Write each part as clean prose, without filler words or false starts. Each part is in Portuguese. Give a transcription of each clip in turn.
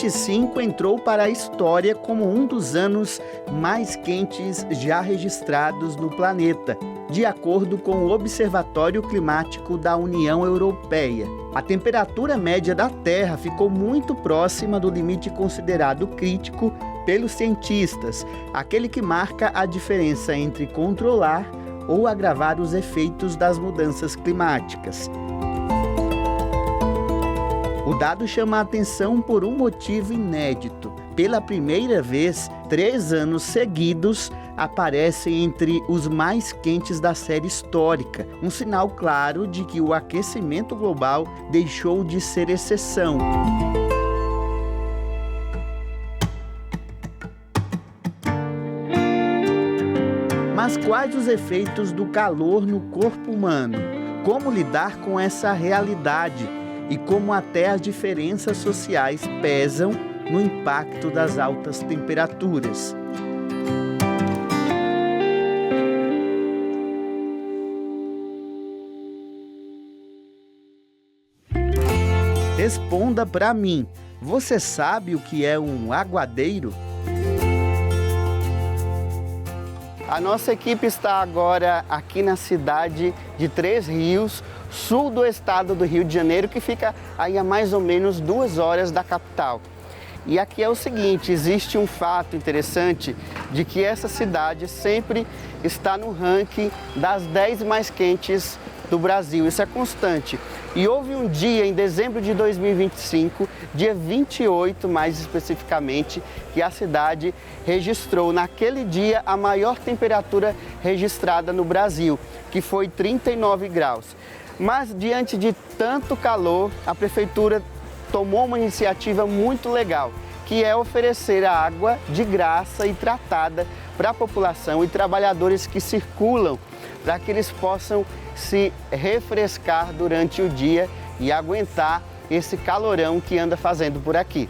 2025 entrou para a história como um dos anos mais quentes já registrados no planeta, de acordo com o Observatório Climático da União Europeia. A temperatura média da Terra ficou muito próxima do limite considerado crítico pelos cientistas, aquele que marca a diferença entre controlar ou agravar os efeitos das mudanças climáticas. O dado chama a atenção por um motivo inédito. Pela primeira vez, 3 anos seguidos aparecem entre os mais quentes da série histórica, um sinal claro de que o aquecimento global deixou de ser exceção. Mas quais os efeitos do calor no corpo humano? Como lidar com essa realidade? E como até as diferenças sociais pesam no impacto das altas temperaturas. Responda para mim, você sabe o que é um aguadeiro? A nossa equipe está agora aqui na cidade de Três Rios, sul do estado do Rio de Janeiro, que fica aí a mais ou menos 2 horas da capital. E aqui é o seguinte, existe um fato interessante de que essa cidade sempre está no ranking das 10 mais quentes do Brasil, isso é constante. E houve um dia, em dezembro de 2025, dia 28 mais especificamente, que a cidade registrou naquele dia a maior temperatura registrada no Brasil, que foi 39 graus. Mas diante de tanto calor, a prefeitura tomou uma iniciativa muito legal, que é oferecer água de graça e tratada para a população e trabalhadores que circulam, para que eles possam se refrescar durante o dia e aguentar esse calorão que anda fazendo por aqui.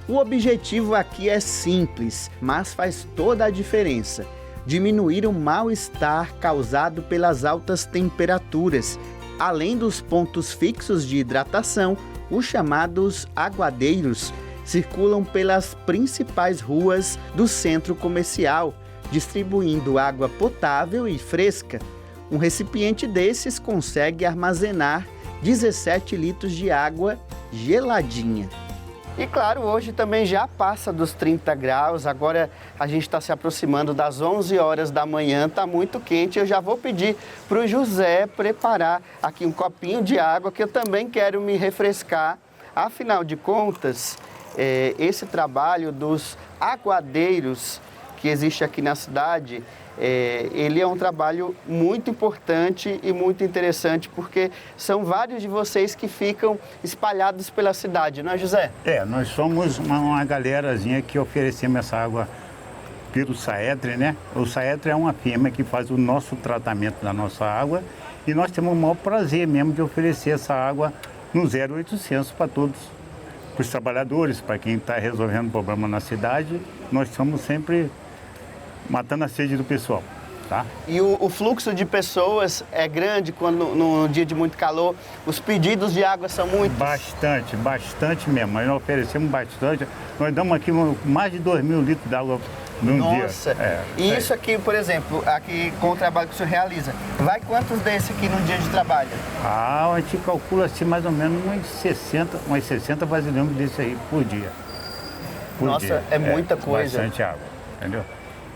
O objetivo aqui é simples, mas faz toda a diferença: diminuir o mal-estar causado pelas altas temperaturas. Além dos pontos fixos de hidratação, os chamados aguadeiros circulam pelas principais ruas do centro comercial, distribuindo água potável e fresca. Um recipiente desses consegue armazenar 17 litros de água geladinha. E claro, hoje também já passa dos 30 graus, agora a gente está se aproximando das 11 horas da manhã, está muito quente. Eu já vou pedir para o José preparar aqui um copinho de água, que eu também quero me refrescar. Afinal de contas, esse trabalho dos aguadeiros que existe aqui na cidade, ele é um trabalho muito importante e muito interessante, porque são vários de vocês que ficam espalhados pela cidade, não é, José? Nós somos uma galerazinha que oferecemos essa água pelo Saetre, né? O Saetre é uma firma que faz o nosso tratamento da nossa água e nós temos o maior prazer mesmo de oferecer essa água no 0800 para todos, para os trabalhadores, para quem está resolvendo problema na cidade. Nós estamos sempre matando a sede do pessoal, tá? E o fluxo de pessoas é grande quando no dia de muito calor, os pedidos de água são muitos? Bastante mesmo. Nós oferecemos bastante. Nós damos aqui mais de 2.000 litros de água num dia. Nossa! E isso aqui, por exemplo, aqui com o trabalho que o senhor realiza, vai quantos desses aqui num dia de trabalho? A gente calcula assim mais ou menos umas 60 vasilhames desse aí por dia. Nossa, é muita coisa. Bastante água, entendeu?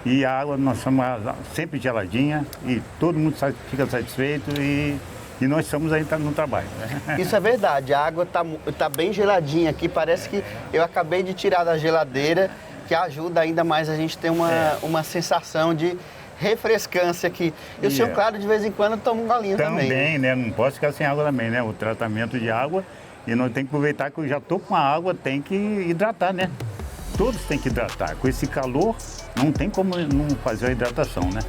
E a água nós somos sempre geladinha e todo mundo fica satisfeito e nós estamos aí no trabalho. Né? Isso é verdade, a água tá bem geladinha aqui, parece que eu acabei de tirar da geladeira, que ajuda ainda mais a gente ter uma sensação de refrescância aqui. E o senhor, claro, de vez em quando toma um golinho também. Também, né? Não posso ficar sem água também, né? O tratamento de água, e nós temos que aproveitar que eu já estou com a água, tem que hidratar, né? Todos têm que hidratar. Com esse calor, não tem como não fazer a hidratação, né?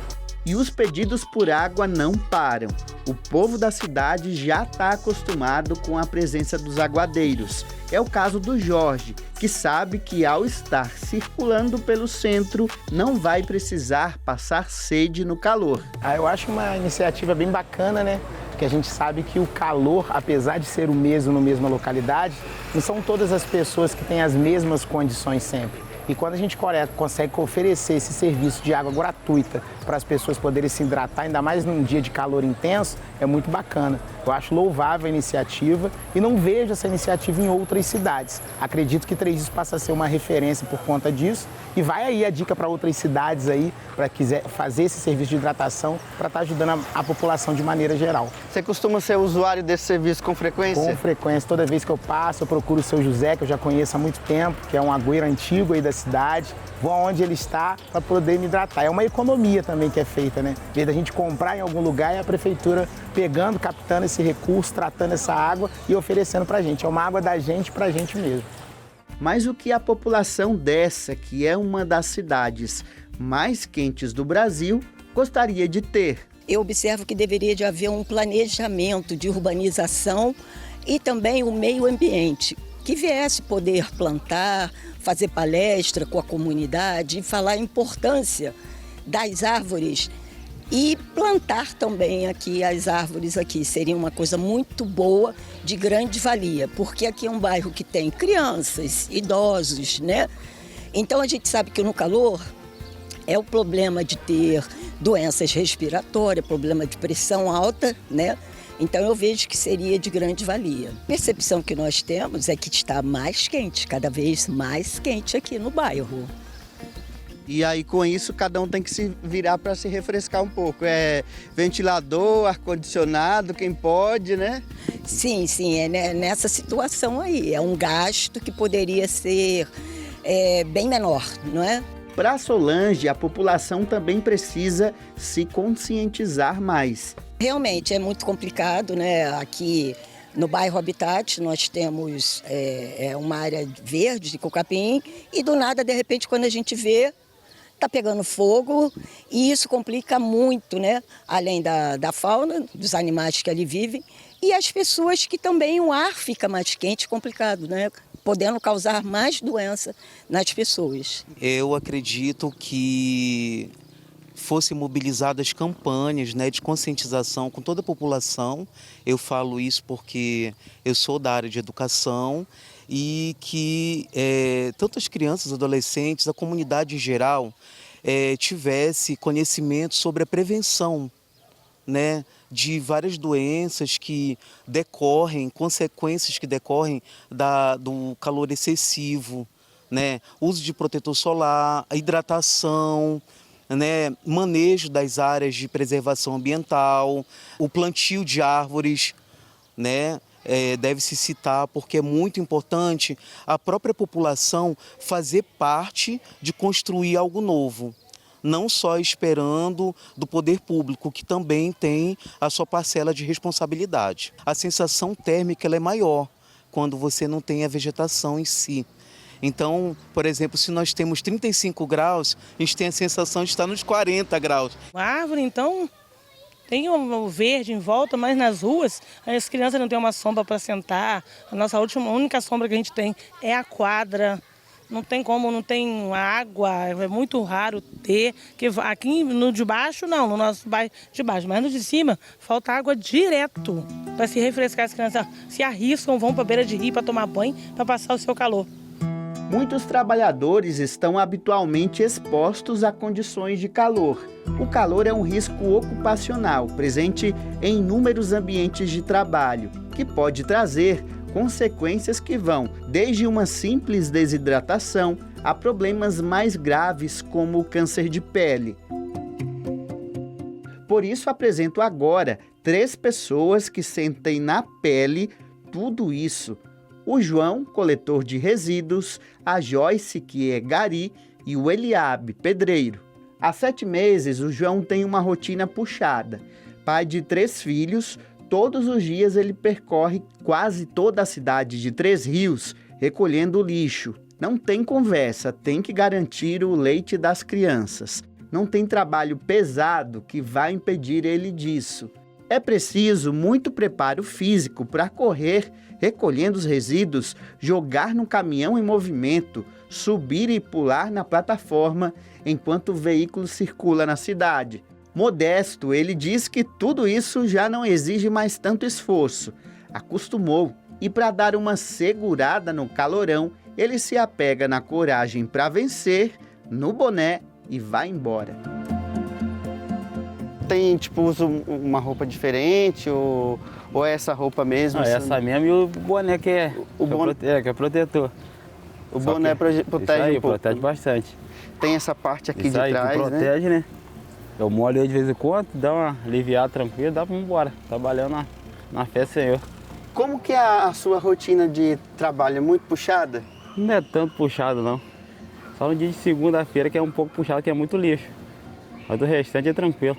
E os pedidos por água não param. O povo da cidade já está acostumado com a presença dos aguadeiros. É o caso do Jorge, que sabe que ao estar circulando pelo centro, não vai precisar passar sede no calor. Eu acho uma iniciativa bem bacana, né? porque a gente sabe que o calor, apesar de ser o mesmo na mesma localidade, não são todas as pessoas que têm as mesmas condições sempre. E quando a gente consegue oferecer esse serviço de água gratuita para as pessoas poderem se hidratar, ainda mais num dia de calor intenso, é muito bacana. Eu acho louvável a iniciativa e não vejo essa iniciativa em outras cidades. Acredito que Três Rios passa a ser uma referência por conta disso. E vai aí a dica para outras cidades aí, para quiser fazer esse serviço de hidratação, para estar ajudando a população de maneira geral. Você costuma ser usuário desse serviço com frequência? Com frequência. Toda vez que eu passo, eu procuro o seu José, que eu já conheço há muito tempo, que é um agüeiro antigo aí da cidade. Vou aonde ele está para poder me hidratar. É uma economia também que é feita, né? Em vez da gente comprar em algum lugar, é a prefeitura pegando, captando esse recurso, tratando essa água e oferecendo para a gente. É uma água da gente para a gente mesmo. Mas o que a população dessa, que é uma das cidades mais quentes do Brasil, gostaria de ter? Eu observo que deveria de haver um planejamento de urbanização e também o meio ambiente, que viesse poder plantar, fazer palestra com a comunidade e falar a importância das árvores e plantar também aqui as árvores aqui. Seria uma coisa muito boa, de grande valia, porque aqui é um bairro que tem crianças, idosos, né? Então a gente sabe que no calor é o problema de ter doenças respiratórias, problema de pressão alta, né? Então eu vejo que seria de grande valia. A percepção que nós temos é que está mais quente, cada vez mais quente aqui no bairro. E aí, com isso, cada um tem que se virar para se refrescar um pouco. É ventilador, ar-condicionado, quem pode, né? Sim, é nessa situação aí. É um gasto que poderia ser bem menor, não é? Para Solange, a população também precisa se conscientizar mais. Realmente é muito complicado, né? Aqui no bairro Habitat nós temos uma área verde de Cocapim e do nada, de repente, quando a gente vê, está pegando fogo e isso complica muito, né? Além da fauna, dos animais que ali vivem e as pessoas que também o ar fica mais quente, complicado, né? Podendo causar mais doença nas pessoas. Eu acredito que fossem mobilizadas campanhas, né, de conscientização com toda a população. Eu falo isso porque eu sou da área de educação e que tanto as crianças, adolescentes, a comunidade em geral tivesse conhecimento sobre a prevenção, né, de várias doenças que decorrem, consequências que decorrem do calor excessivo, né, uso de protetor solar, a hidratação, né, manejo das áreas de preservação ambiental, o plantio de árvores, né, deve-se citar porque é muito importante a própria população fazer parte de construir algo novo. Não só esperando do poder público, que também tem a sua parcela de responsabilidade. A sensação térmica ela é maior quando você não tem a vegetação em si. Então, por exemplo, se nós temos 35 graus, a gente tem a sensação de estar nos 40 graus. A árvore, então, tem o verde em volta, mas nas ruas as crianças não têm uma sombra para sentar. A nossa única sombra que a gente tem é a quadra. Não tem como, não tem água, é muito raro ter. Que aqui no de baixo, não, no nosso bairro de baixo, mas no de cima, falta água direto para se refrescar. As crianças se arriscam, vão para a beira de rio para tomar banho, para passar o seu calor. Muitos trabalhadores estão habitualmente expostos a condições de calor. O calor é um risco ocupacional, presente em inúmeros ambientes de trabalho, que pode trazer consequências que vão desde uma simples desidratação a problemas mais graves como o câncer de pele. Por isso apresento agora 3 pessoas que sentem na pele tudo isso. O João, coletor de resíduos, a Joyce, que é gari, e o Eliabe, pedreiro. Há 7 meses, o João tem uma rotina puxada. Pai de 3 filhos, todos os dias ele percorre quase toda a cidade de Três Rios, recolhendo lixo. Não tem conversa, tem que garantir o leite das crianças. Não tem trabalho pesado que vai impedir ele disso. É preciso muito preparo físico para correr, recolhendo os resíduos, jogar no caminhão em movimento, subir e pular na plataforma enquanto o veículo circula na cidade. Modesto, ele diz que tudo isso já não exige mais tanto esforço. Acostumou e para dar uma segurada no calorão, ele se apega na coragem para vencer, no boné e vai embora. Tem, tipo, usa uma roupa diferente ou é essa roupa mesmo? Não, essa mesmo e o boné que é, que é protetor. O boné protege aí, um pouco. protege bastante. Tem essa parte aqui Isso de aí, trás, que protege, né? Eu molho aí de vez em quando, dá uma aliviada tranquila, dá pra ir embora, trabalhando na fé Senhor. Como que é a sua rotina de trabalho? É muito puxada? Não é tanto puxado não. Só no dia de segunda-feira que é um pouco puxado, que é muito lixo. Mas do restante é tranquilo.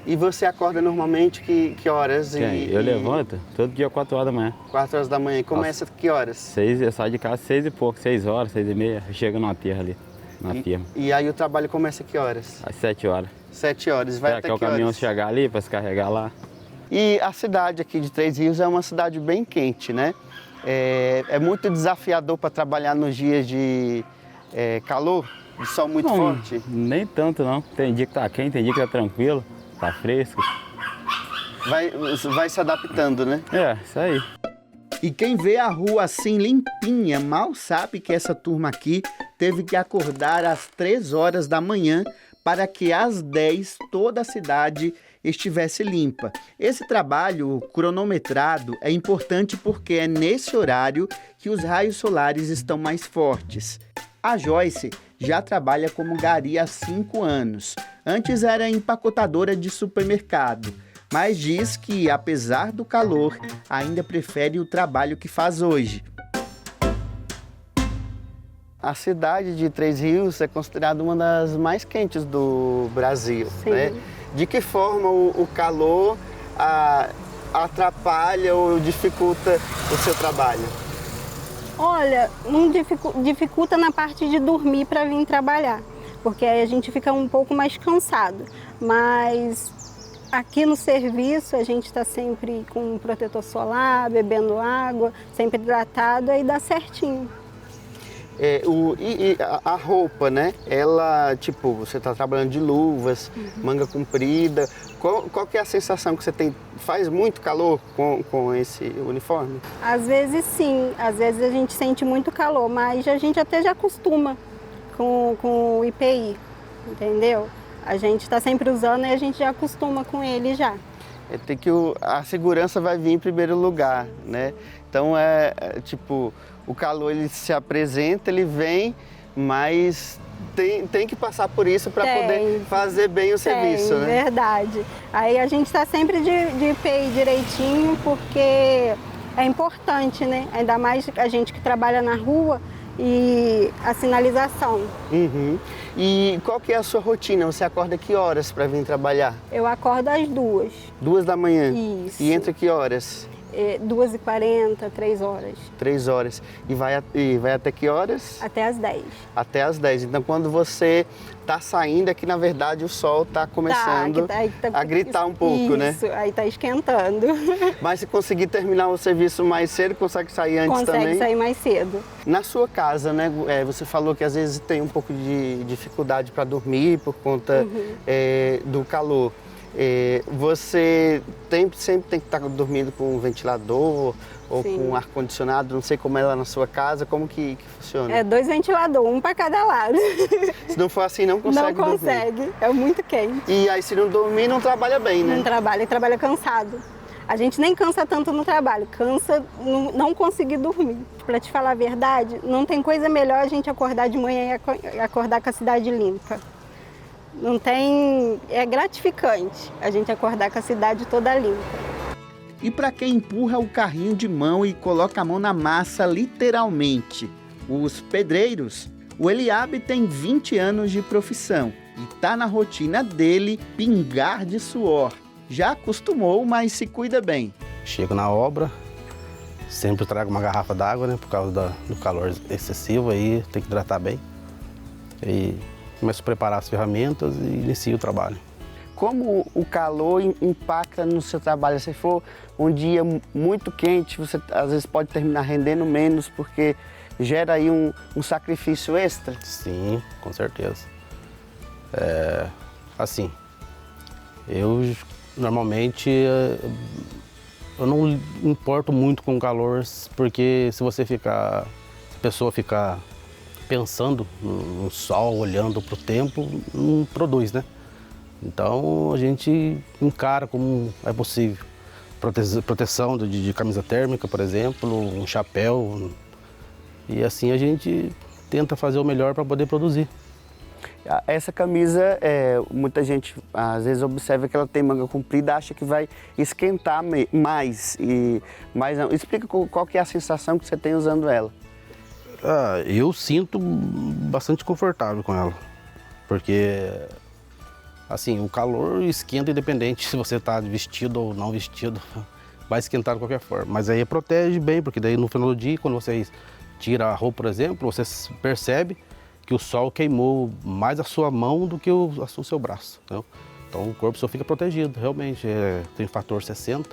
E você acorda normalmente que horas? Eu levanto todo dia 4 horas da manhã. 4 horas da manhã. E começa que horas? Eu saio de casa 6 e pouco, 6 horas, 6 e meia. Eu chego na terra ali, na firma. E aí o trabalho começa que horas? Às 7 horas. 7 horas. Vai até que o caminhão chegar ali para se carregar lá. E a cidade aqui de Três Rios é uma cidade bem quente, né? É muito desafiador para trabalhar nos dias de calor, de sol muito forte? Nem tanto não. Tem dia que tá quente, tem dia que tá tranquilo, tá fresco. Vai se adaptando, né? É, isso aí. E quem vê a rua assim limpinha, mal sabe que essa turma aqui teve que acordar às 3 horas da manhã para que às 10 toda a cidade estivesse limpa. Esse trabalho cronometrado é importante porque é nesse horário que os raios solares estão mais fortes. A Joyce já trabalha como gari há 5 anos. Antes era empacotadora de supermercado, mas diz que, apesar do calor, ainda prefere o trabalho que faz hoje. A cidade de Três Rios é considerada uma das mais quentes do Brasil, né? De que forma o calor atrapalha ou dificulta o seu trabalho? Olha, não dificulta na parte de dormir para vir trabalhar, porque aí a gente fica um pouco mais cansado. Mas aqui no serviço a gente está sempre com um protetor solar, bebendo água, sempre hidratado, aí dá certinho. A roupa, né? Ela, tipo, você está trabalhando de luvas, manga comprida. Qual que é a sensação que você tem? Faz muito calor com esse uniforme? Às vezes sim, às vezes a gente sente muito calor, mas a gente até já acostuma com o IPI, entendeu? A gente está sempre usando e a gente já acostuma com ele já. A segurança vai vir em primeiro lugar, né? Então tipo, o calor ele se apresenta, ele vem, mas tem que passar por isso para poder fazer bem o serviço, né? Verdade. Aí a gente está sempre de IPI direitinho, porque é importante, né? Ainda mais a gente que trabalha na rua e a sinalização. Uhum. E qual que é a sua rotina? Você acorda que horas para vir trabalhar? Eu acordo às 2. 2 da manhã? Isso. E entra que horas? 2h40, 3 horas. 3 horas. E vai até que horas? Até às 10. Até às 10. Então, quando você está saindo, é que, na verdade, o sol está começando a gritar um pouco, né? Isso, aí está esquentando. Mas se conseguir terminar o serviço mais cedo, consegue sair antes também? Consegue sair mais cedo. Na sua casa, né? Você falou que às vezes tem um pouco de dificuldade para dormir por conta do calor. Você sempre tem que estar dormindo com um ventilador ou com um ar-condicionado, não sei como é lá na sua casa, como que funciona? 2 ventiladores, um para cada lado. Se não for assim, não consegue dormir? Não consegue, é muito quente. E aí se não dormir, não trabalha bem, né? Não trabalha cansado. A gente nem cansa tanto no trabalho, cansa não conseguir dormir. Para te falar a verdade, não tem coisa melhor a gente acordar de manhã e acordar com a cidade limpa. Não tem... É gratificante a gente acordar com a cidade toda limpa. E para quem empurra o carrinho de mão e coloca a mão na massa, literalmente, os pedreiros, o Eliabe tem 20 anos de profissão e está na rotina dele pingar de suor. Já acostumou, mas se cuida bem. Chego na obra, sempre trago uma garrafa d'água, né, por causa do calor excessivo, aí tem que hidratar bem. E começo a preparar as ferramentas e inicio o trabalho. Como o calor impacta no seu trabalho? Se for um dia muito quente, você às vezes pode terminar rendendo menos porque gera aí um sacrifício extra? Sim, com certeza. Assim, Eu, normalmente, eu não importo muito com o calor, porque se a pessoa ficar pensando no sol, olhando para o tempo, não produz, né? Então, a gente encara como é possível. Proteção de camisa térmica, por exemplo, um chapéu. E assim a gente tenta fazer o melhor para poder produzir. Essa camisa, muita gente às vezes observa que ela tem manga comprida, acha que vai esquentar mais. Mas não. Explica qual que é a sensação que você tem usando ela. Eu sinto bastante confortável com ela, porque assim, o calor esquenta independente se você está vestido ou não vestido, vai esquentar de qualquer forma. Mas aí protege bem, porque daí no final do dia, quando você tira a roupa, por exemplo, você percebe que o sol queimou mais a sua mão do que o seu braço. Entendeu? Então o corpo só fica protegido, realmente. Tem fator 60,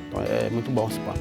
então é muito bom esse pano.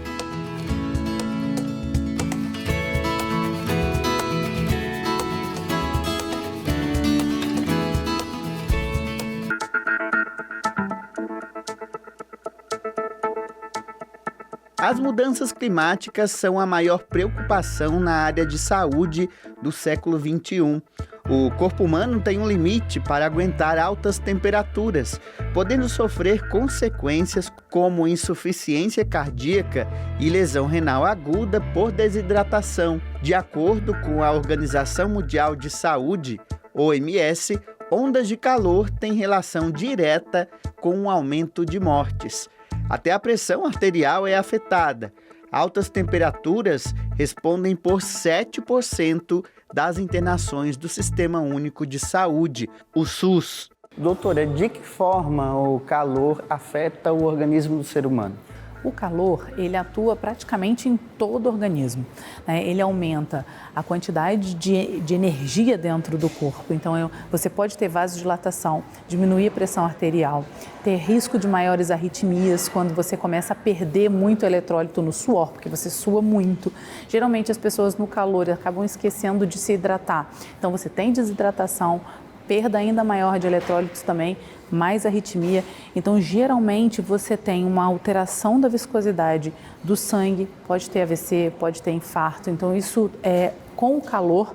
As mudanças climáticas são a maior preocupação na área de saúde do século XXI. O corpo humano tem um limite para aguentar altas temperaturas, podendo sofrer consequências como insuficiência cardíaca e lesão renal aguda por desidratação. De acordo com a Organização Mundial de Saúde, OMS, ondas de calor têm relação direta com o aumento de mortes. Até a pressão arterial é afetada. Altas temperaturas respondem por 7% das internações do Sistema Único de Saúde, o SUS. Doutora, de que forma o calor afeta o organismo do ser humano? O calor, ele atua praticamente em todo o organismo, né? Ele aumenta a quantidade de energia dentro do corpo. Então, você pode ter vasodilatação, diminuir a pressão arterial, ter risco de maiores arritmias quando você começa a perder muito eletrólito no suor, porque você sua muito. Geralmente, as pessoas no calor acabam esquecendo de se hidratar. Então, você tem desidratação, perda ainda maior de eletrólitos também, mais arritmia. Então, geralmente, você tem uma alteração da viscosidade do sangue, pode ter AVC, pode ter infarto. Então, isso é com o calor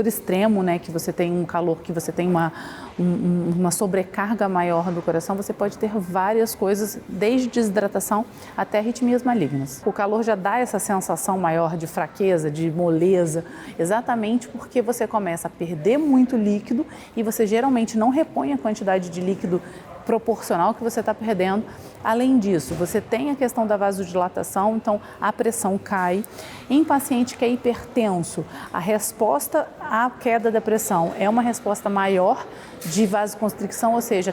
extremo, né, que você tem um calor, que você tem uma sobrecarga maior do coração, você pode ter várias coisas, desde desidratação até arritmias malignas. O calor já dá essa sensação maior de fraqueza, de moleza, exatamente porque você começa a perder muito líquido e você geralmente não repõe a quantidade de líquido proporcional que você está perdendo. Além disso, você tem a questão da vasodilatação, então a pressão cai. Em paciente que é hipertenso, a resposta à queda da pressão é uma resposta maior de vasoconstricção, ou seja,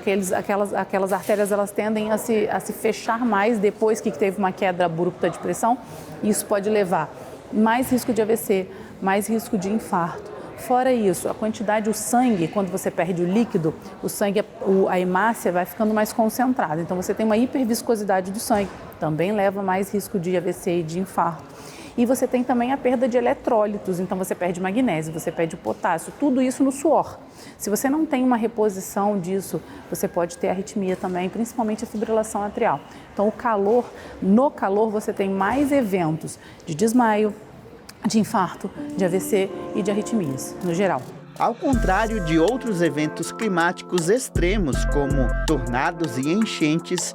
aquelas artérias elas tendem a se fechar mais depois que teve uma queda abrupta de pressão. Isso pode levar mais risco de AVC, mais risco de infarto. Fora isso, a quantidade, o sangue, quando você perde o líquido, o sangue, a hemácia vai ficando mais concentrada. Então, você tem uma hiperviscosidade do sangue, também leva mais risco de AVC e de infarto. E você tem também a perda de eletrólitos, então você perde magnésio, você perde potássio, tudo isso no suor. Se você não tem uma reposição disso, você pode ter arritmia também, principalmente a fibrilação atrial. Então, no calor você tem mais eventos de desmaio, de infarto, de AVC e de arritmias, no geral. Ao contrário de outros eventos climáticos extremos, como tornados e enchentes,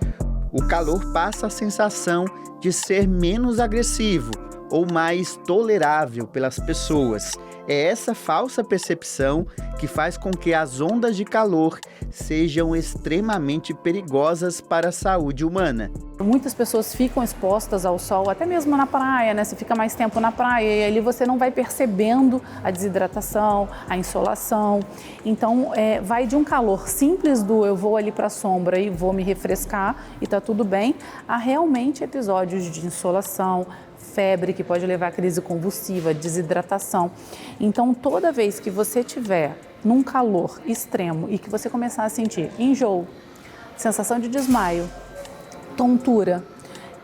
o calor passa a sensação de ser menos agressivo ou mais tolerável pelas pessoas. É essa falsa percepção que faz com que as ondas de calor sejam extremamente perigosas para a saúde humana. Muitas pessoas ficam expostas ao sol, até mesmo na praia, né? Você fica mais tempo na praia e ali você não vai percebendo a desidratação, a insolação. Então, vai de um calor simples do eu vou ali para a sombra e vou me refrescar e tá tudo bem, a realmente episódios de insolação, febre, que pode levar a crise convulsiva, desidratação. Então, toda vez que você tiver num calor extremo e que você começar a sentir enjoo, sensação de desmaio, tontura,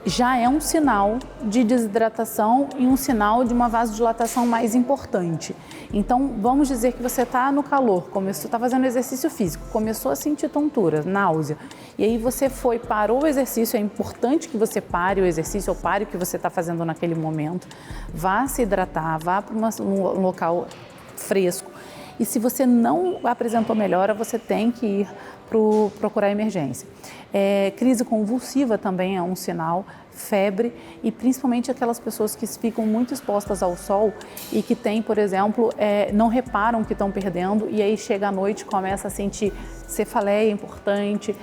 já é um sinal de desidratação e um sinal de uma vasodilatação mais importante. Então, vamos dizer que você está no calor, está fazendo exercício físico, começou a sentir tontura, náusea, e aí você parou o exercício, é importante que você pare o exercício ou pare o que você está fazendo naquele momento, vá se hidratar, vá para um local fresco. E se você não apresentou melhora, você tem que ir procurar emergência. Crise convulsiva também é um sinal, febre, e principalmente aquelas pessoas que ficam muito expostas ao sol e que têm, por exemplo, não reparam que estão perdendo e aí chega à noite, começa a sentir cefaleia importante,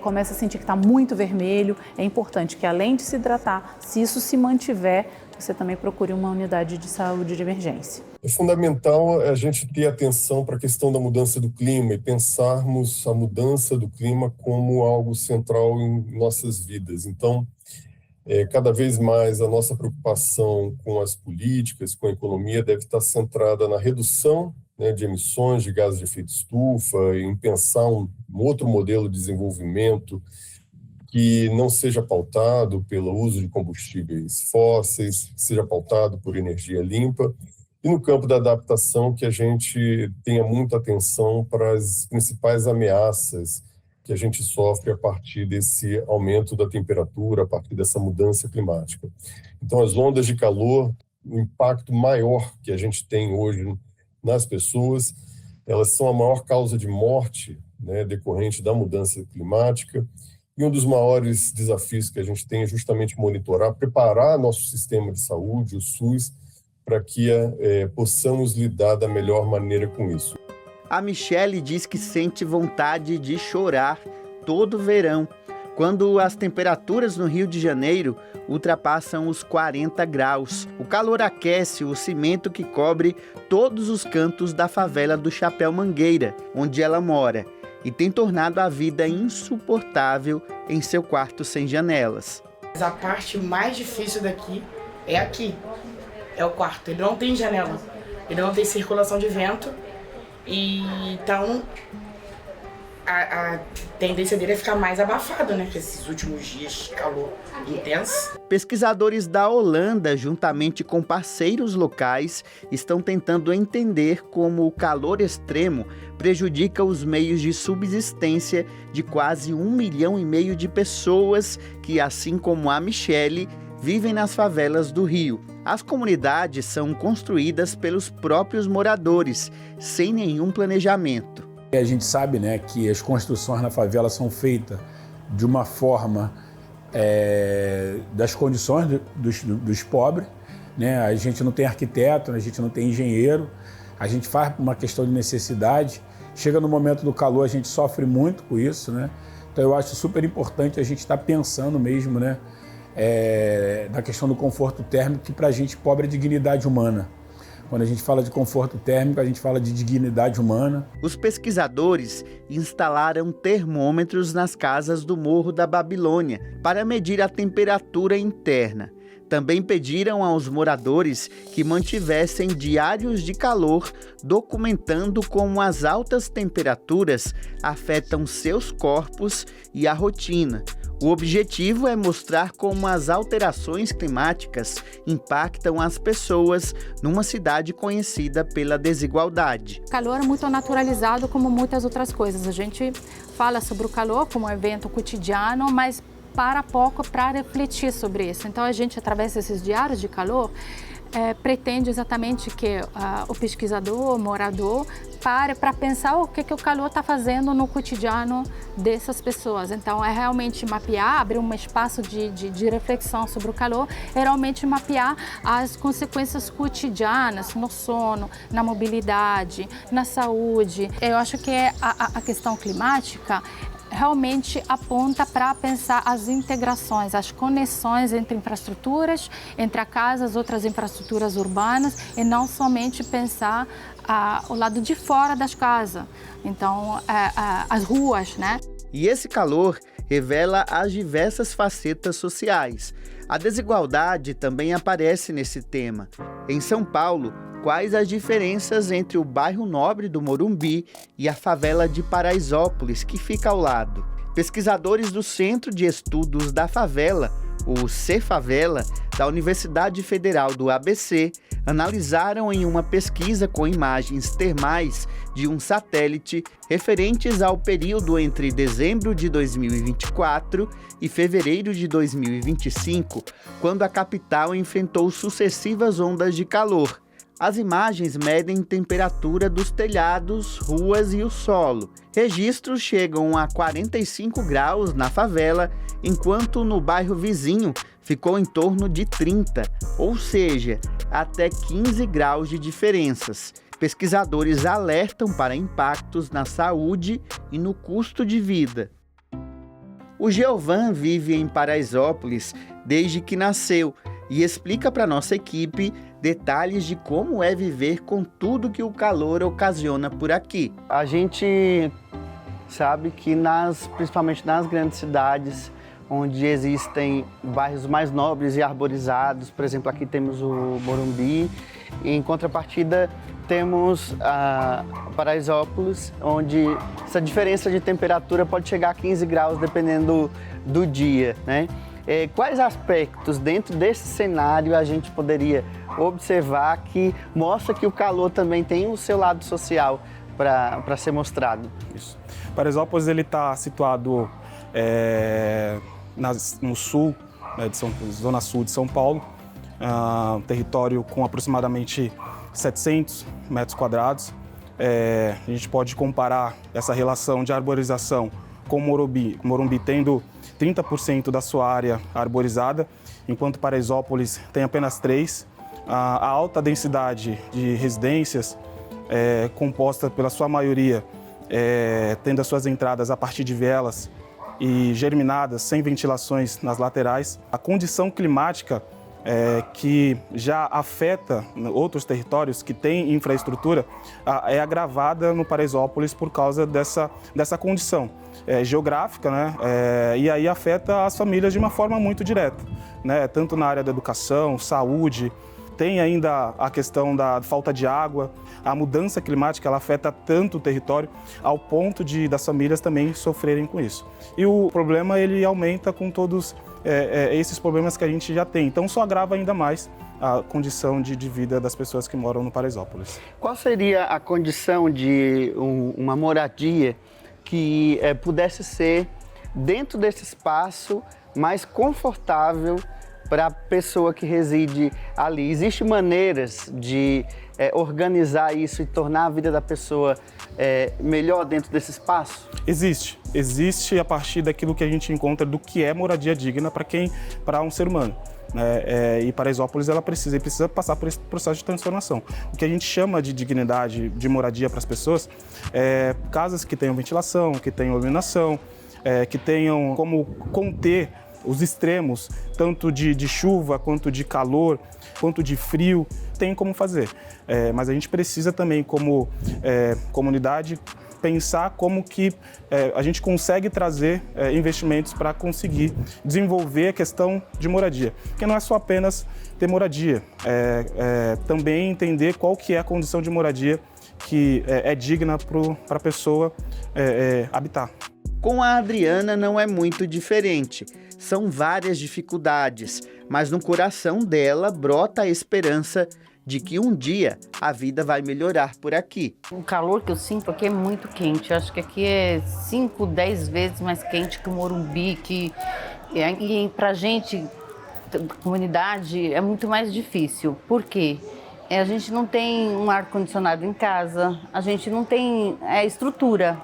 começa a sentir que está muito vermelho. É importante que, além de se hidratar, se isso se mantiver, você também procure uma unidade de saúde de emergência. É fundamental a gente ter atenção para a questão da mudança do clima e pensarmos a mudança do clima como algo central em nossas vidas. Então, cada vez mais a nossa preocupação com as políticas, com a economia, deve estar centrada na redução, né, de emissões de gases de efeito estufa, em pensar um outro modelo de desenvolvimento que não seja pautado pelo uso de combustíveis fósseis, que seja pautado por energia limpa. E no campo da adaptação, que a gente tenha muita atenção para as principais ameaças que a gente sofre a partir desse aumento da temperatura, a partir dessa mudança climática. Então, as ondas de calor, o impacto maior que a gente tem hoje nas pessoas, elas são a maior causa de morte, né, decorrente da mudança climática. E um dos maiores desafios que a gente tem é justamente monitorar, preparar nosso sistema de saúde, o SUS, para que possamos lidar da melhor maneira com isso. A Michele diz que sente vontade de chorar todo verão, quando as temperaturas no Rio de Janeiro ultrapassam os 40 graus. O calor aquece o cimento que cobre todos os cantos da favela do Chapéu Mangueira, onde ela mora, e tem tornado a vida insuportável em seu quarto sem janelas. A parte mais difícil daqui é aqui, é o quarto. Ele não tem janela, ele não tem circulação de vento, e então a tendência dele é ficar mais abafado, né, com esses últimos dias de calor intenso. Pesquisadores da Holanda, juntamente com parceiros locais, estão tentando entender como o calor extremo prejudica os meios de subsistência de quase 1,5 milhão de pessoas que, assim como a Michele, vivem nas favelas do Rio. As comunidades são construídas pelos próprios moradores, sem nenhum planejamento. A gente sabe, né, que as construções na favela são feitas de uma forma das condições dos pobres, né? A gente não tem arquiteto, a gente não tem engenheiro, a gente faz uma questão de necessidade. Chega no momento do calor, a gente sofre muito com isso, né? Então eu acho super importante a gente estar pensando mesmo, né, na questão do conforto térmico, que para a gente pobre é dignidade humana. Quando a gente fala de conforto térmico, a gente fala de dignidade humana. Os pesquisadores instalaram termômetros nas casas do Morro da Babilônia para medir a temperatura interna. Também pediram aos moradores que mantivessem diários de calor, documentando como as altas temperaturas afetam seus corpos e a rotina. O objetivo é mostrar como as alterações climáticas impactam as pessoas numa cidade conhecida pela desigualdade. O calor é muito naturalizado como muitas outras coisas. A gente fala sobre o calor como um evento cotidiano, mas para pouco para refletir sobre isso. Então a gente, através desses diários de calor, pretende exatamente que o pesquisador, o morador, pare para pensar o que o calor está fazendo no cotidiano dessas pessoas. Então é realmente mapear, abrir um espaço de reflexão sobre o calor, é realmente mapear as consequências cotidianas no sono, na mobilidade, na saúde. Eu acho que a questão climática realmente aponta para pensar as integrações, as conexões entre infraestruturas, entre a casa, as outras infraestruturas urbanas, e não somente pensar o lado de fora das casas, então as ruas, né? E esse calor revela as diversas facetas sociais. A desigualdade também aparece nesse tema. Em São Paulo, quais as diferenças entre o bairro nobre do Morumbi e a favela de Paraisópolis, que fica ao lado? Pesquisadores do Centro de Estudos da Favela, o Cefavela, da Universidade Federal do ABC, analisaram em uma pesquisa com imagens termais de um satélite referentes ao período entre dezembro de 2024 e fevereiro de 2025, quando a capital enfrentou sucessivas ondas de calor. As imagens medem temperatura dos telhados, ruas e o solo. Registros chegam a 45 graus na favela, enquanto no bairro vizinho ficou em torno de 30, ou seja, até 15 graus de diferenças. Pesquisadores alertam para impactos na saúde e no custo de vida. O Geovan vive em Paraisópolis desde que nasceu e explica para nossa equipe detalhes de como é viver com tudo que o calor ocasiona por aqui. A gente sabe que principalmente nas grandes cidades, onde existem bairros mais nobres e arborizados, por exemplo, aqui temos o Morumbi, e em contrapartida temos a Paraisópolis, onde essa diferença de temperatura pode chegar a 15 graus dependendo do dia, né? Quais aspectos dentro desse cenário a gente poderia observar que mostra que o calor também tem o seu lado social para ser mostrado? Isso. Paraisópolis está situado no sul, né, zona sul de São Paulo, um território com aproximadamente 700 metros quadrados. A gente pode comparar essa relação de arborização com Morumbi tendo 30% da sua área arborizada, enquanto Paraisópolis tem apenas 3%. A alta densidade de residências, composta pela sua maioria, tendo as suas entradas a partir de vielas e germinadas, sem ventilações nas laterais. A condição climática que já afeta outros territórios que têm infraestrutura é agravada no Paraisópolis por causa dessa condição geográfica, né? E aí afeta as famílias de uma forma muito direta, né? Tanto na área da educação, saúde. Tem ainda a questão da falta de água. A mudança climática ela afeta tanto o território ao ponto das famílias também sofrerem com isso. E o problema ele aumenta com todos esses problemas que a gente já tem. Então só agrava ainda mais a condição de vida das pessoas que moram no Paraisópolis. Qual seria a condição de uma moradia que pudesse ser, dentro desse espaço, mais confortável para a pessoa que reside ali? Existem maneiras de organizar isso e tornar a vida da pessoa melhor dentro desse espaço? Existe a partir daquilo que a gente encontra do que é moradia digna para um ser humano. E Paraisópolis ela precisa passar por esse processo de transformação. O que a gente chama de dignidade de moradia para as pessoas é casas que tenham ventilação, que tenham iluminação, que tenham como conter os extremos, tanto de chuva, quanto de calor, quanto de frio, tem como fazer. Mas a gente precisa também, como comunidade, pensar como que a gente consegue trazer investimentos para conseguir desenvolver a questão de moradia. Porque não é só apenas ter moradia, também entender qual que é a condição de moradia que é digna para a pessoa habitar. Com a Adriana não é muito diferente. São várias dificuldades, mas no coração dela brota a esperança de que um dia a vida vai melhorar por aqui. O calor que eu sinto aqui é muito quente. Eu acho que aqui é 5, 10 vezes mais quente que o Morumbi, e pra gente, comunidade, é muito mais difícil. Por quê? A gente não tem um ar-condicionado em casa, a gente não tem estrutura.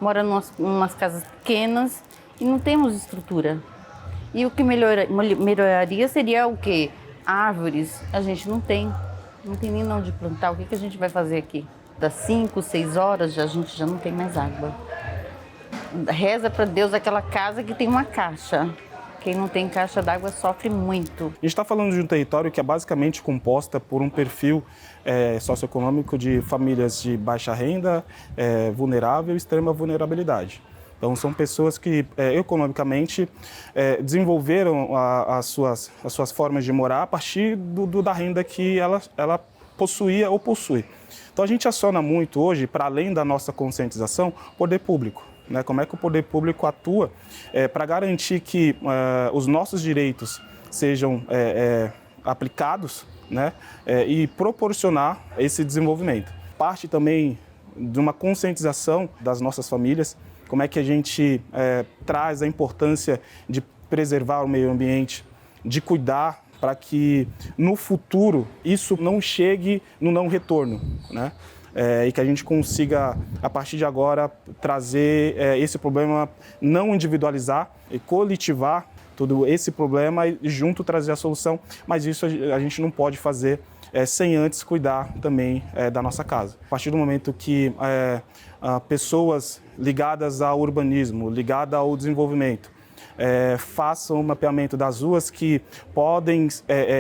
Mora em umas casas pequenas e não temos estrutura. E o que melhoraria seria o quê? Árvores, a gente não tem nem onde plantar. O que a gente vai fazer aqui? Das 5, 6 horas a gente já não tem mais água. Reza para Deus aquela casa que tem uma caixa. Quem não tem caixa d'água sofre muito. A gente está falando de um território que é basicamente composta por um perfil socioeconômico de famílias de baixa renda, vulnerável e extrema vulnerabilidade. Então, são pessoas que, economicamente, desenvolveram as suas formas de morar a partir da renda que ela possuía ou possui. Então, a gente aciona muito hoje, para além da nossa conscientização, o poder público. Né? Como é que o poder público atua para garantir que os nossos direitos sejam aplicados né, e proporcionar esse desenvolvimento. Parte também de uma conscientização das nossas famílias, como é que a gente traz a importância de preservar o meio ambiente, de cuidar para que no futuro isso não chegue no não retorno, né? E que a gente consiga, a partir de agora, trazer esse problema, não individualizar e coletivar todo esse problema e junto trazer a solução, mas isso a gente não pode fazer sem antes cuidar também da nossa casa. A partir do momento que pessoas ligadas ao urbanismo, ligadas ao desenvolvimento, façam o mapeamento das ruas que podem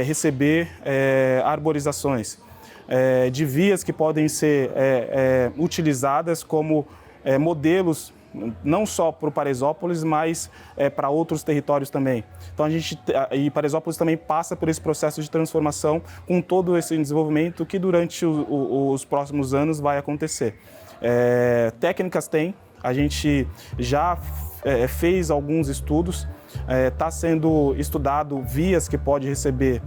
receber arborizações, de vias que podem ser utilizadas como modelos não só para o Paraisópolis, mas para outros territórios também. Então e Paraisópolis também passa por esse processo de transformação com todo esse desenvolvimento que durante os próximos anos vai acontecer. Técnicas tem, a gente já fez alguns estudos, está sendo estudado vias que pode receber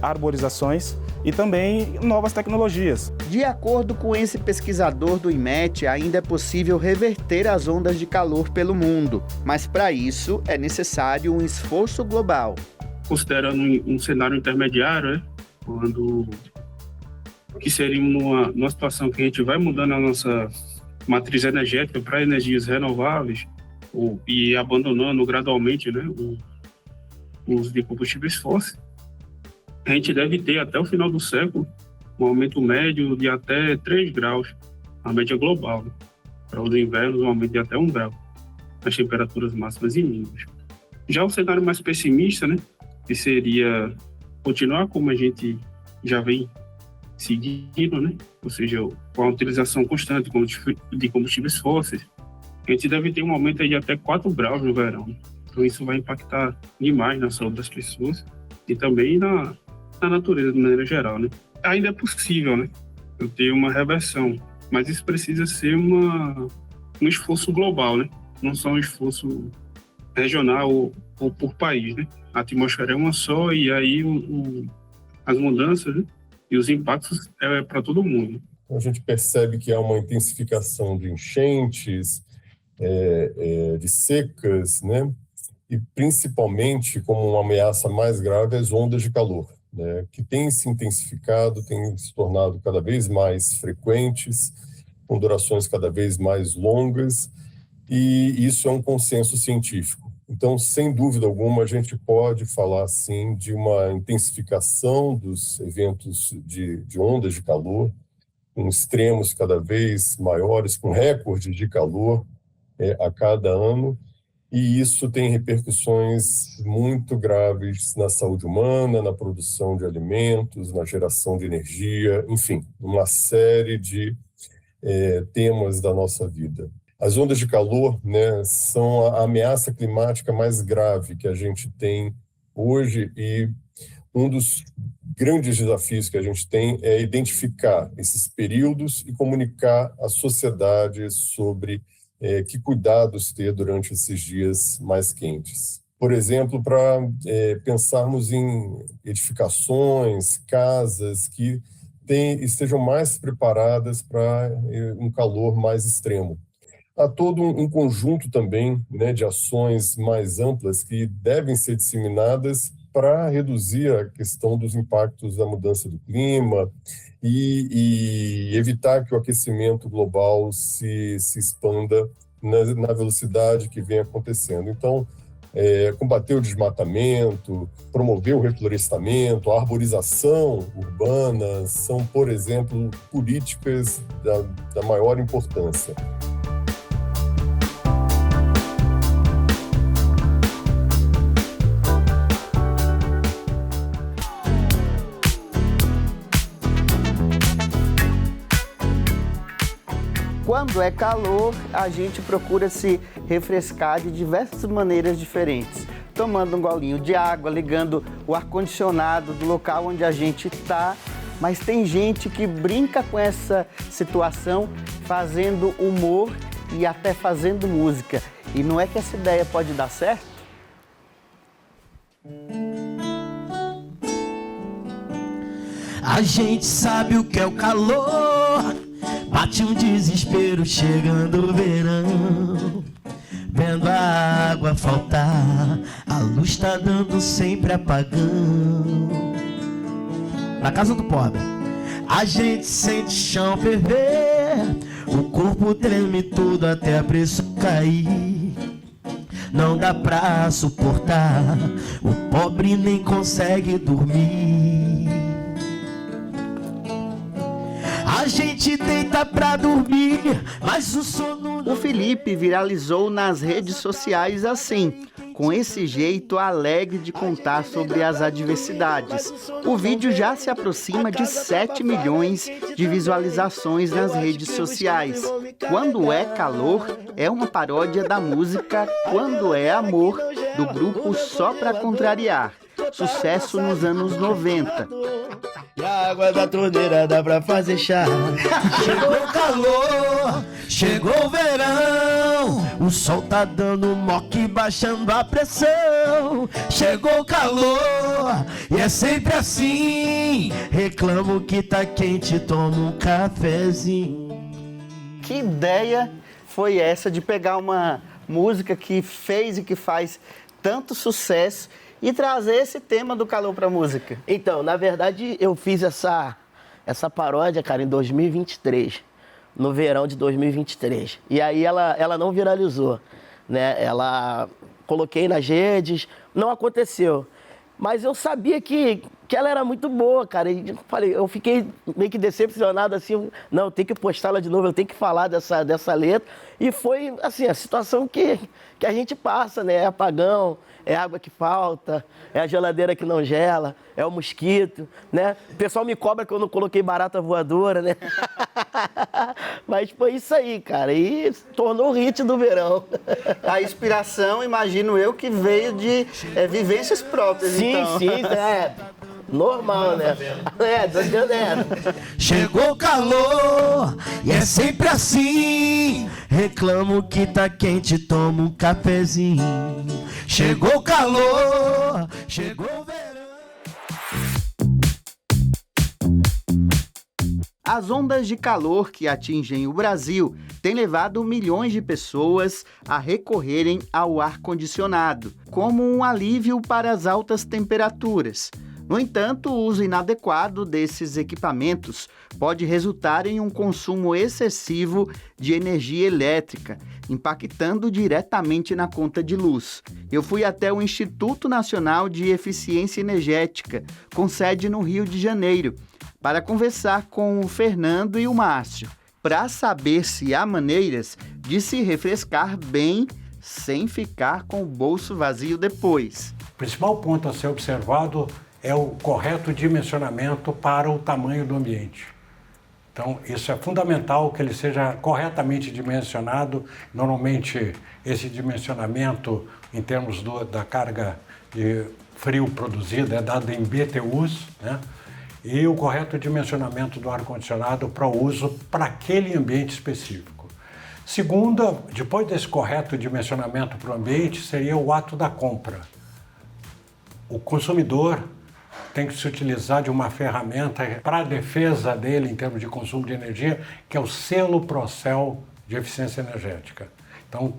arborizações e também novas tecnologias. De acordo com esse pesquisador do IMET, ainda é possível reverter as ondas de calor pelo mundo, mas para isso é necessário um esforço global. Considerando um cenário intermediário, quando que seria numa situação que a gente vai mudando a nossa matriz energética para energias renováveis, e abandonando gradualmente, né, o uso de combustíveis fósseis, a gente deve ter até o final do século um aumento médio de até 3 graus, a média global, né? Para os invernos, um aumento de até 1 grau, nas temperaturas máximas e mínimas. Já o cenário mais pessimista, né, que seria continuar como a gente já vem seguindo, né, ou seja, com a utilização constante de combustíveis fósseis, a gente deve ter um aumento aí de até 4 graus no verão. Então isso vai impactar demais na saúde das pessoas e também na natureza de maneira geral, né? Ainda é possível, né, eu ter uma reversão, mas isso precisa ser um esforço global, né? Não só um esforço regional ou por país, né? A atmosfera é uma só e aí as mudanças, né, e os impactos é para todo mundo. A gente percebe que há uma intensificação de enchentes, de secas, né? E principalmente, como uma ameaça mais grave, as ondas de calor, né? Que têm se intensificado, têm se tornado cada vez mais frequentes, com durações cada vez mais longas, e isso é um consenso científico. Então, sem dúvida alguma, a gente pode falar, sim, de uma intensificação dos eventos de ondas de calor, com extremos cada vez maiores, com recordes de calor, a cada ano, e isso tem repercussões muito graves na saúde humana, na produção de alimentos, na geração de energia, enfim, uma série de temas da nossa vida. As ondas de calor, né, são a ameaça climática mais grave que a gente tem hoje, e um dos grandes desafios que a gente tem é identificar esses períodos e comunicar à sociedade sobre que cuidados ter durante esses dias mais quentes. Por exemplo, para pensarmos em edificações, casas que estejam mais preparadas para um calor mais extremo. Há todo um conjunto também, né, de ações mais amplas que devem ser disseminadas para reduzir a questão dos impactos da mudança do clima e evitar que o aquecimento global se expanda na velocidade que vem acontecendo. Então, combater o desmatamento, promover o reflorestamento, a arborização urbana são, por exemplo, políticas da maior importância. Quando é calor, a gente procura se refrescar de diversas maneiras diferentes. Tomando um golinho de água, ligando o ar-condicionado do local onde a gente está. Mas tem gente que brinca com essa situação, fazendo humor e até fazendo música. E não é que essa ideia pode dar certo? A gente sabe o que é o calor. Bate um desespero chegando o verão. Vendo a água faltar, a luz tá dando sempre apagão. Na casa do pobre, a gente sente o chão ferver, o corpo treme todo até a pressão cair. Não dá pra suportar, o pobre nem consegue dormir. A gente deita pra dormir, mas o sono... O Felipe viralizou nas redes sociais assim, com esse jeito alegre de contar sobre as adversidades. O vídeo já se aproxima de 7 milhões de visualizações nas redes sociais. Quando é calor é uma paródia da música Quando é Amor, do grupo Só Pra Contrariar. Sucesso nos anos 90. E a água da torneira dá pra fazer chá. Chegou o calor, chegou o verão. O sol tá dando moque, baixando a pressão. Chegou o calor, e é sempre assim. Reclamo que tá quente, tomo um cafezinho. Que ideia foi essa de pegar uma música que fez e que faz tanto sucesso e trazer esse tema do calor para a música? Então, na verdade, eu fiz essa paródia, cara, em 2023, no verão de 2023. E aí ela não viralizou, né? Coloquei nas redes, não aconteceu. Mas eu sabia que ela era muito boa, cara. E eu fiquei meio que decepcionado, assim, não, eu tenho que postá-la de novo, eu tenho que falar dessa letra. E foi, assim, a situação que a gente passa, né? É apagão, é água que falta, é a geladeira que não gela, é o mosquito, né? O pessoal me cobra que eu não coloquei barata voadora, né? Mas foi isso aí, cara, e tornou o hit do verão. A inspiração, imagino eu, que veio de vivências próprias, então. Sim, normal, né? Tô entendendo. Chegou o calor, e é sempre assim. Reclamo que tá quente, tomo um cafezinho. Chegou o calor, chegou o verão. As ondas de calor que atingem o Brasil têm levado milhões de pessoas a recorrerem ao ar-condicionado, como um alívio para as altas temperaturas. No entanto, o uso inadequado desses equipamentos pode resultar em um consumo excessivo de energia elétrica, impactando diretamente na conta de luz. Eu fui até o Instituto Nacional de Eficiência Energética, com sede no Rio de Janeiro, para conversar com o Fernando e o Márcio, para saber se há maneiras de se refrescar bem sem ficar com o bolso vazio depois. O principal ponto a ser observado é o correto dimensionamento para o tamanho do ambiente. Então, isso é fundamental, que ele seja corretamente dimensionado. Normalmente, esse dimensionamento, em termos da carga de frio produzida, é dado em BTUs, né? E o correto dimensionamento do ar-condicionado para o uso para aquele ambiente específico. Segunda, depois desse correto dimensionamento para o ambiente, seria o ato da compra. O consumidor tem que se utilizar de uma ferramenta para a defesa dele em termos de consumo de energia, que é o selo Procel de eficiência energética. Então,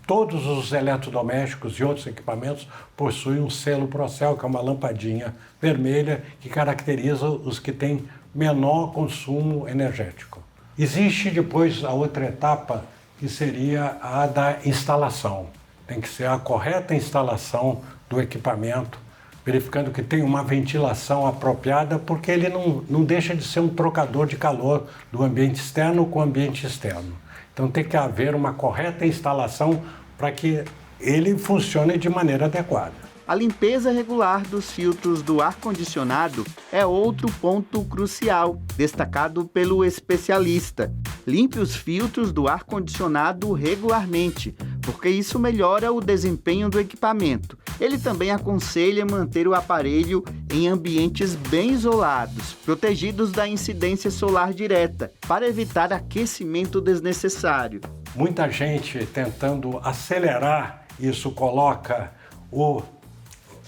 todos os eletrodomésticos e outros equipamentos possuem um selo Procel, que é uma lampadinha vermelha que caracteriza os que têm menor consumo energético. Existe depois a outra etapa, que seria a da instalação. Tem que ser a correta instalação do equipamento, verificando que tem uma ventilação apropriada, porque ele não deixa de ser um trocador de calor do ambiente externo com o ambiente externo. Então tem que haver uma correta instalação para que ele funcione de maneira adequada. A limpeza regular dos filtros do ar-condicionado é outro ponto crucial, destacado pelo especialista. Limpe os filtros do ar-condicionado regularmente, porque isso melhora o desempenho do equipamento. Ele também aconselha manter o aparelho em ambientes bem isolados, protegidos da incidência solar direta, para evitar aquecimento desnecessário. Muita gente tentando acelerar isso coloca o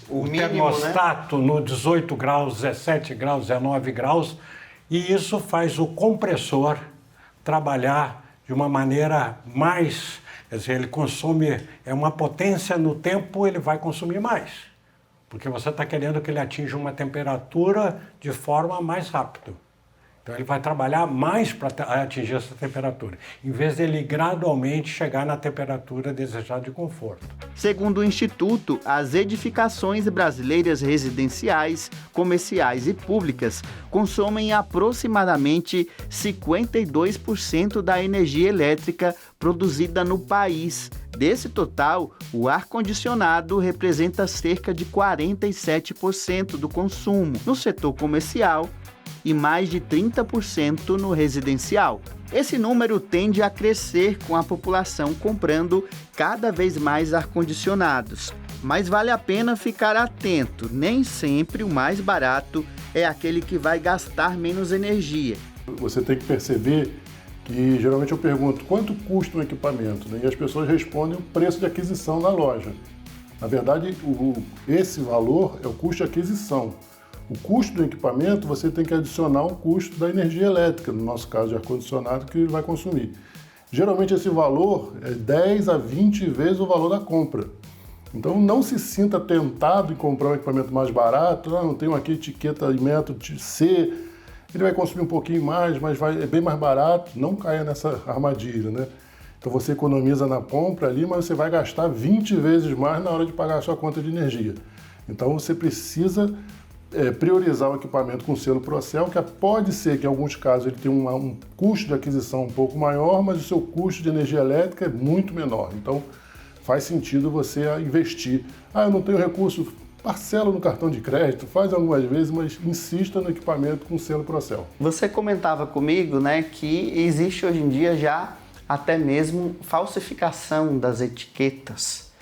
o mínimo, termostato, né? No 18 graus, 17 graus, 19 graus, e isso faz o compressor trabalhar de uma maneira mais, quer dizer, ele consome, é uma potência no tempo, ele vai consumir mais, porque você está querendo que ele atinja uma temperatura de forma mais rápida. Então ele vai trabalhar mais para atingir essa temperatura, em vez dele gradualmente chegar na temperatura desejada de conforto. Segundo o Instituto, as edificações brasileiras residenciais, comerciais e públicas consomem aproximadamente 52% da energia elétrica produzida no país. Desse total, o ar-condicionado representa cerca de 47% do consumo no setor comercial e mais de 30% no residencial. Esse número tende a crescer com a população comprando cada vez mais ar-condicionados. Mas vale a pena ficar atento, nem sempre o mais barato é aquele que vai gastar menos energia. Você tem que perceber que geralmente eu pergunto quanto custa um equipamento, né? E as pessoas respondem o preço de aquisição na loja. Na verdade, esse valor é o custo de aquisição. O custo do equipamento, você tem que adicionar o custo da energia elétrica, no nosso caso de ar-condicionado, que ele vai consumir. Geralmente esse valor é 10 a 20 vezes o valor da compra. Então não se sinta tentado em comprar um equipamento mais barato, não tenho aqui etiqueta em método C, ele vai consumir um pouquinho mais, mas é bem mais barato, não caia nessa armadilha, né? Então você economiza na compra ali, mas você vai gastar 20 vezes mais na hora de pagar a sua conta de energia. Então você precisa priorizar o equipamento com selo Procel, que pode ser que em alguns casos ele tenha um custo de aquisição um pouco maior, mas o seu custo de energia elétrica é muito menor. Então faz sentido você investir. Eu não tenho recurso, parcela no cartão de crédito, faz algumas vezes, mas insista no equipamento com selo Procel. Você comentava comigo, né, que existe hoje em dia já até mesmo falsificação das etiquetas.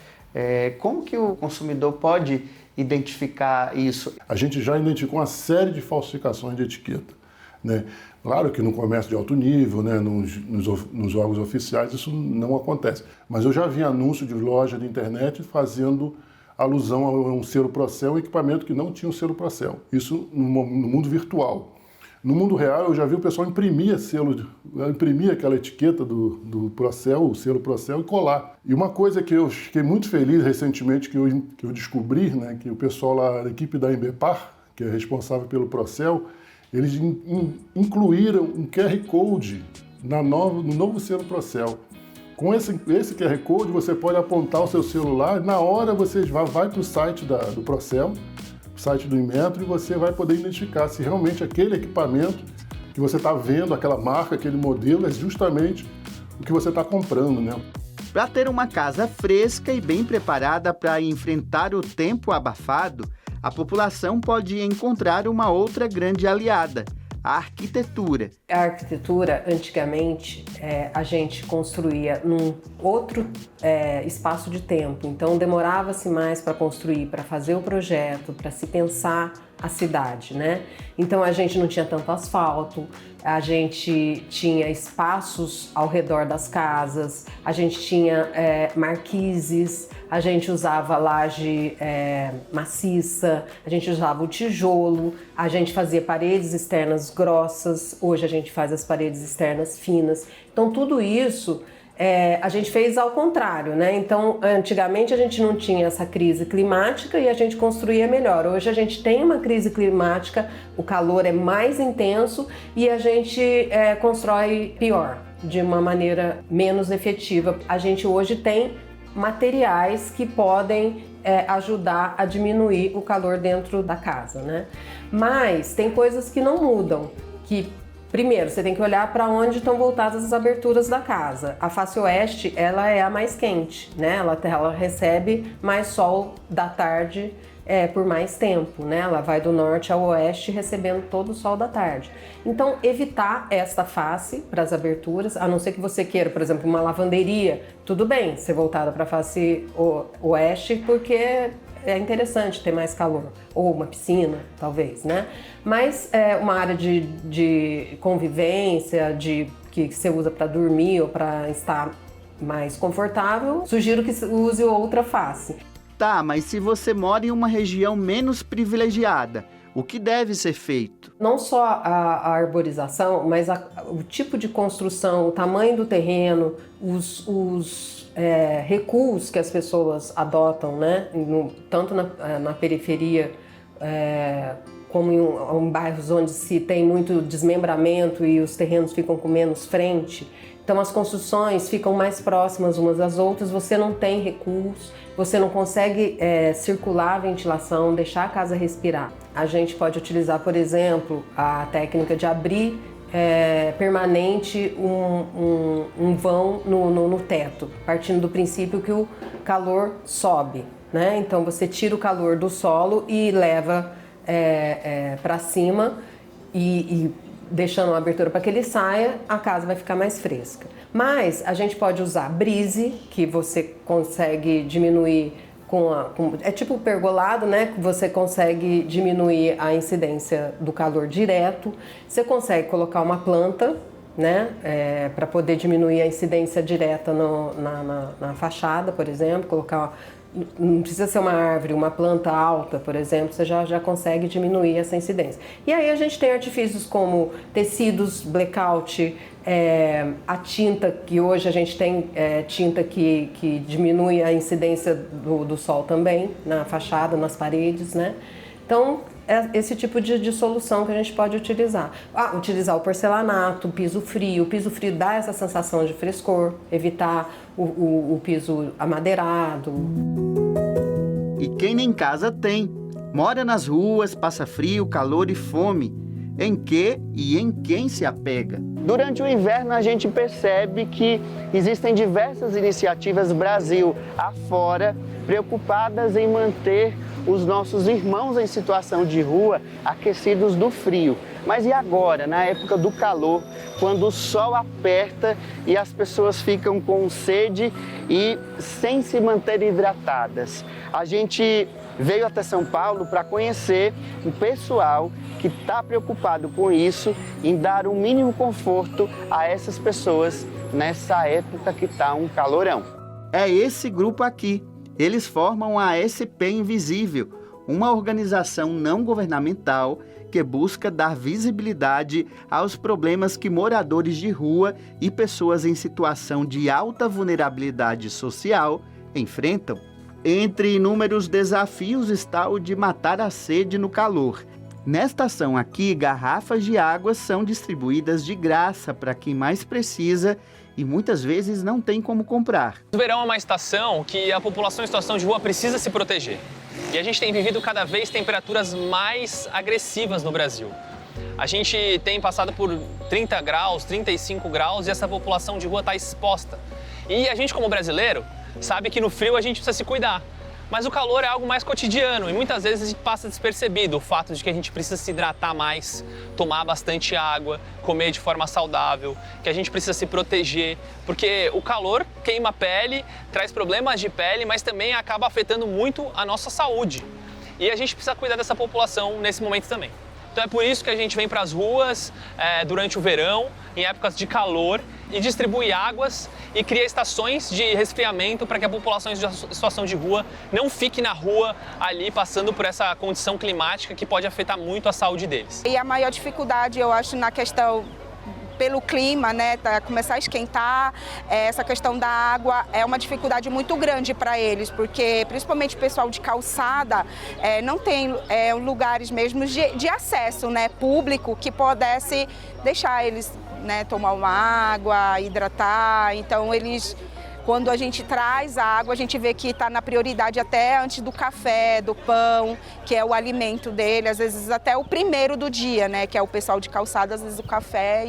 Como que o consumidor pode identificar isso? A gente já identificou uma série de falsificações de etiqueta, né? Claro que no comércio de alto nível, né, nos órgãos oficiais, isso não acontece. Mas eu já vi anúncio de loja de internet fazendo alusão a um selo Procel, um equipamento que não tinha um selo Procel. Isso no mundo virtual. No mundo real, eu já vi o pessoal imprimir aquela etiqueta do Procel, o selo Procel, e colar. E uma coisa que eu fiquei muito feliz recentemente, que eu descobri, né, que o pessoal lá, a equipe da Embepar, que é responsável pelo Procel, eles incluíram um QR Code no novo selo Procel. Com esse QR Code, você pode apontar o seu celular, na hora você vai para o site do Procel, site do Inmetro, e você vai poder identificar se realmente aquele equipamento que você está vendo, aquela marca, aquele modelo, é justamente o que você está comprando, né? Para ter uma casa fresca e bem preparada para enfrentar o tempo abafado, a população pode encontrar uma outra grande aliada, a arquitetura. A arquitetura, antigamente, a gente construía num outro espaço de tempo, então demorava-se mais para construir, para fazer o projeto, para se pensar a cidade, né? Então a gente não tinha tanto asfalto, a gente tinha espaços ao redor das casas, a gente tinha marquises, a gente usava laje maciça, a gente usava o tijolo, a gente fazia paredes externas grossas, hoje a gente faz as paredes externas finas. Então tudo isso a gente fez ao contrário, né? Então, antigamente a gente não tinha essa crise climática e a gente construía melhor. Hoje a gente tem uma crise climática, o calor é mais intenso e a gente constrói pior, de uma maneira menos efetiva. A gente hoje tem materiais que podem ajudar a diminuir o calor dentro da casa, né? Mas tem coisas que não mudam, que primeiro, você tem que olhar para onde estão voltadas as aberturas da casa. A face oeste, ela é a mais quente, né? Ela recebe mais sol da tarde por mais tempo, né? Ela vai do norte ao oeste recebendo todo o sol da tarde. Então, evitar esta face para as aberturas, a não ser que você queira, por exemplo, uma lavanderia, tudo bem ser voltada para a face oeste, porque é interessante ter mais calor, ou uma piscina, talvez, né? Mas uma área de convivência, que você usa para dormir ou para estar mais confortável, sugiro que use outra face. Tá, mas se você mora em uma região menos privilegiada, o que deve ser feito? Não só a arborização, mas o tipo de construção, o tamanho do terreno, os recuos que as pessoas adotam, né? Tanto na periferia como em bairros onde se tem muito desmembramento e os terrenos ficam com menos frente. Então as construções ficam mais próximas umas das outras, você não tem recuos, você não consegue circular a ventilação, deixar a casa respirar. A gente pode utilizar, por exemplo, a técnica de abrir permanente um vão no teto, partindo do princípio que o calor sobe, né? Então você tira o calor do solo e leva para cima e deixando uma abertura para que ele saia, a casa vai ficar mais fresca. Mas a gente pode usar brise, que você consegue diminuir é tipo pergolado, né? Você consegue diminuir a incidência do calor direto. Você consegue colocar uma planta, né? Para poder diminuir a incidência direta na fachada, por exemplo, colocar. Não precisa ser uma árvore, uma planta alta, por exemplo, você já consegue diminuir essa incidência. E aí a gente tem artifícios como tecidos, blackout, a tinta, que hoje a gente tem tinta que diminui a incidência do sol também, na fachada, nas paredes, né? Então, é esse tipo de solução que a gente pode utilizar. Utilizar o porcelanato, o piso frio. O piso frio dá essa sensação de frescor, evitar o piso amadeirado. E quem nem casa tem, mora nas ruas, passa frio, calor e fome. Em que e em quem se apega? Durante o inverno a gente percebe que existem diversas iniciativas Brasil afora preocupadas em manter os nossos irmãos em situação de rua aquecidos do frio. Mas e agora, na época do calor, quando o sol aperta e as pessoas ficam com sede e sem se manter hidratadas? A gente veio até São Paulo para conhecer o pessoal que está preocupado com isso, em dar o mínimo conforto a essas pessoas nessa época que está um calorão. É esse grupo aqui. Eles formam a SP Invisível, uma organização não governamental que busca dar visibilidade aos problemas que moradores de rua e pessoas em situação de alta vulnerabilidade social enfrentam. Entre inúmeros desafios está o de matar a sede no calor. Nesta ação aqui, garrafas de água são distribuídas de graça para quem mais precisa e muitas vezes não tem como comprar. O verão é uma estação que a população em situação de rua precisa se proteger. E a gente tem vivido cada vez temperaturas mais agressivas no Brasil. A gente tem passado por 30 graus, 35 graus e essa população de rua está exposta. E a gente, como brasileiro, sabe que no frio a gente precisa se cuidar. Mas o calor é algo mais cotidiano e muitas vezes a gente passa despercebido o fato de que a gente precisa se hidratar mais, tomar bastante água, comer de forma saudável, que a gente precisa se proteger, porque o calor queima a pele, traz problemas de pele, mas também acaba afetando muito a nossa saúde. E a gente precisa cuidar dessa população nesse momento também. Então é por isso que a gente vem para as ruas durante o verão, em épocas de calor, e distribui águas e cria estações de resfriamento para que a população em situação de rua não fique na rua ali passando por essa condição climática que pode afetar muito a saúde deles. E a maior dificuldade, eu acho, na questão pelo clima, né, começar a esquentar, essa questão da água é uma dificuldade muito grande para eles, porque principalmente o pessoal de calçada não tem lugares mesmo de acesso, né, público que pudesse deixar eles, né, tomar uma água, hidratar. Então eles, quando a gente traz a água, a gente vê que está na prioridade até antes do café, do pão, que é o alimento dele, às vezes até o primeiro do dia, né, que é o pessoal de calçada, às vezes o café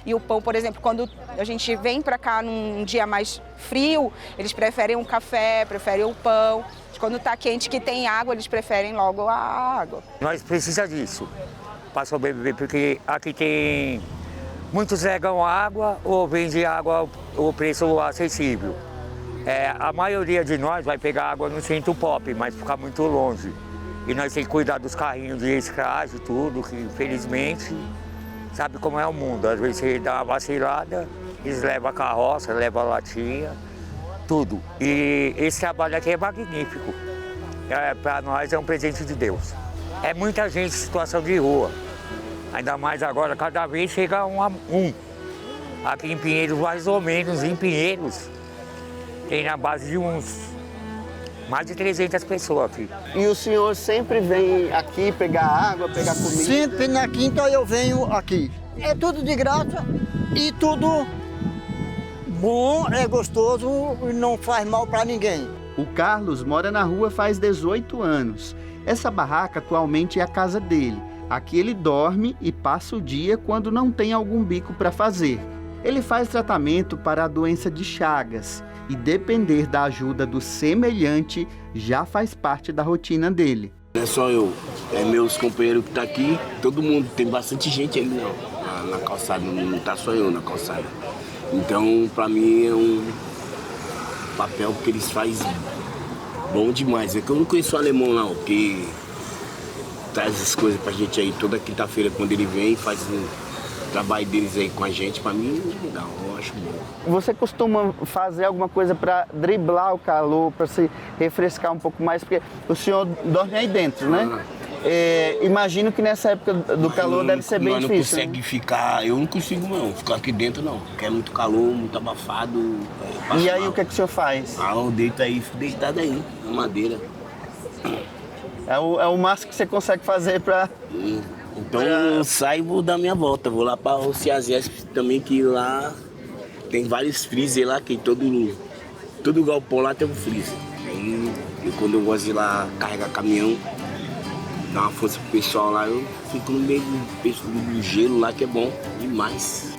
e o pão, por exemplo, quando a gente vem para cá num dia mais frio, eles preferem um café, preferem o pão. Quando está quente, que tem água, eles preferem logo a água. Nós precisamos disso para sobreviver, porque aqui tem muitos regam água ou vendem água o preço acessível. A maioria de nós vai pegar água no centro pop, mas fica muito longe. E nós temos que cuidar dos carrinhos de reciclagem e tudo, que infelizmente sabe como é o mundo. Às vezes você dá uma vacilada, eles levam a carroça, levam a latinha, tudo. E esse trabalho aqui é magnífico. para nós é um presente de Deus. É muita gente em situação de rua. Ainda mais agora, cada vez chega um. Aqui em Pinheiros, mais ou menos, em Pinheiros, tem na base de mais de 300 pessoas aqui. E o senhor sempre vem aqui pegar água, pegar comida? Sempre na quinta eu venho aqui. É tudo de graça e tudo bom, é gostoso e não faz mal para ninguém. O Carlos mora na rua faz 18 anos. Essa barraca atualmente é a casa dele. Aqui ele dorme e passa o dia quando não tem algum bico para fazer. Ele faz tratamento para a doença de Chagas e depender da ajuda do semelhante já faz parte da rotina dele. Não é só eu, é meus companheiros que estão aqui, todo mundo, tem bastante gente ali na calçada, não está só eu na calçada. Então, para mim é um papel que eles fazem bom demais. É que eu não conheço o alemão não, que traz as coisas pra gente aí toda quinta-feira quando ele vem, faz o trabalho deles aí com a gente, pra mim é legal, eu acho bom. Você costuma fazer alguma coisa para driblar o calor, para se refrescar um pouco mais? Porque o senhor dorme aí dentro, né? Imagino que nessa época do calor deve ser bem difícil. Não consegue ficar, eu não consigo não, ficar aqui dentro não, porque é muito calor, muito abafado. E aí o que é que o senhor faz? Eu deito aí, fico deitado aí, na madeira. É o máximo que você consegue fazer para... Então eu saio e vou dar minha volta, vou lá para o Ciazesp também, que lá tem vários freezer lá, que todo galpão lá tem um freezer. Aí quando eu gosto de ir lá carregar caminhão, dar uma força pro pessoal lá, eu fico no meio do gelo lá, que é bom demais.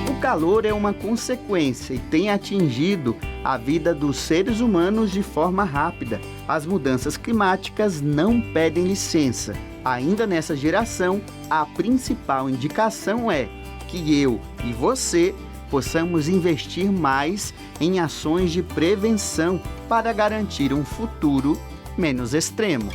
O calor é uma consequência e tem atingido a vida dos seres humanos de forma rápida. As mudanças climáticas não pedem licença. Ainda nessa geração, a principal indicação é que eu e você possamos investir mais em ações de prevenção para garantir um futuro menos extremo.